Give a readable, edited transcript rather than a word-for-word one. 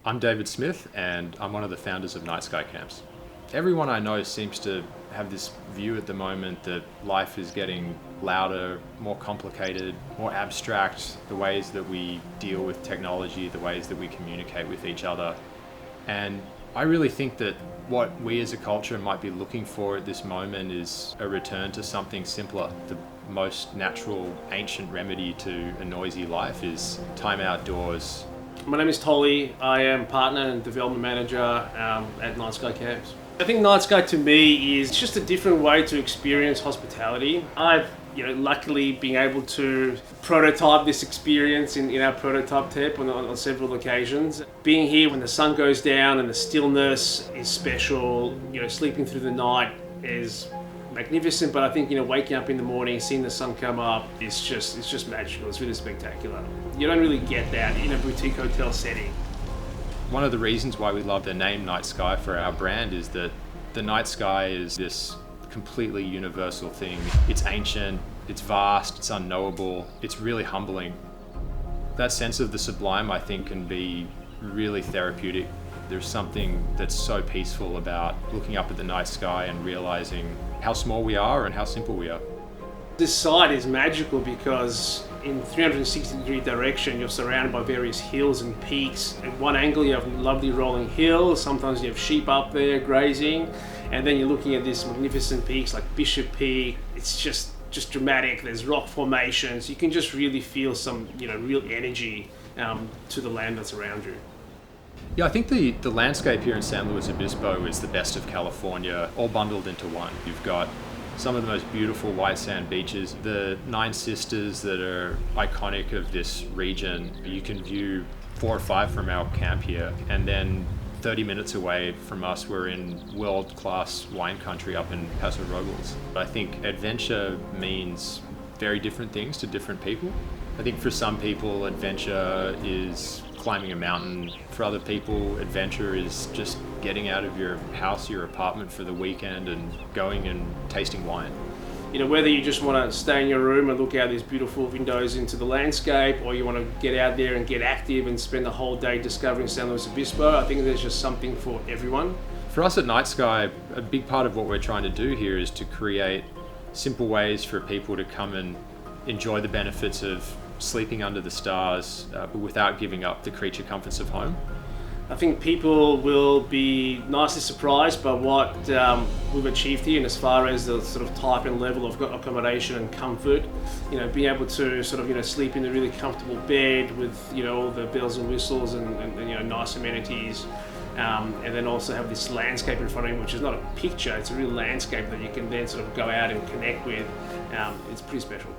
I'm David Smith, and I'm one of the founders of Nightsky camps. Everyone I know seems to have this view at the moment that life is getting louder, more complicated, more abstract, the ways that we deal with technology, the ways that we communicate with each other. And I really think that what we as a culture might be looking for at this moment is a return to something simpler. The most natural, ancient remedy to a noisy life is time outdoors. My name is Tolly. I am partner and development manager at Nightsky Camps. I think Nightsky to me is just a different way to experience hospitality. I've luckily been able to prototype this experience in our prototype tap on several occasions. Being here when the sun goes down and the stillness is special, sleeping through the night is magnificent, but I think waking up in the morning, seeing the sun come up, it's just magical. It's really spectacular. You don't really get that in a boutique hotel setting. One of the reasons why we love the name Nightsky for our brand is that the night sky is this completely universal thing. It's ancient, it's vast, it's unknowable, it's really humbling. That sense of the sublime, I think, can be really therapeutic. There's something that's so peaceful about looking up at the night sky and realizing how small we are and how simple we are. This site is magical because in 360-degree direction you're surrounded by various hills and peaks. At one angle you have lovely rolling hills, sometimes you have sheep up there grazing, and then you're looking at these magnificent peaks like Bishop Peak. It's just dramatic. There's rock formations. You can just really feel some real energy to the land that's around you. Yeah, I think the landscape here in San Luis Obispo is the best of California, all bundled into one. You've got some of the most beautiful white sand beaches, the Nine Sisters that are iconic of this region. You can view 4 or 5 from our camp here, and then 30 minutes away from us, we're in world-class wine country up in Paso Robles. I think adventure means very different things to different people. I think for some people, adventure is climbing a mountain. For other people, adventure is just getting out of your house, your apartment for the weekend and going and tasting wine. Whether you just want to stay in your room and look out these beautiful windows into the landscape, or you want to get out there and get active and spend the whole day discovering San Luis Obispo, I think there's just something for everyone. For us at Nightsky, a big part of what we're trying to do here is to create simple ways for people to come and enjoy the benefits of sleeping under the stars, but without giving up the creature comforts of home. I think people will be nicely surprised by what we've achieved here, and as far as the sort of type and level of accommodation and comfort, being able to sort of sleep in a really comfortable bed with all the bells and whistles and nice amenities, and then also have this landscape in front of you, which is not a picture, it's a real landscape that you can then sort of go out and connect with. It's pretty special.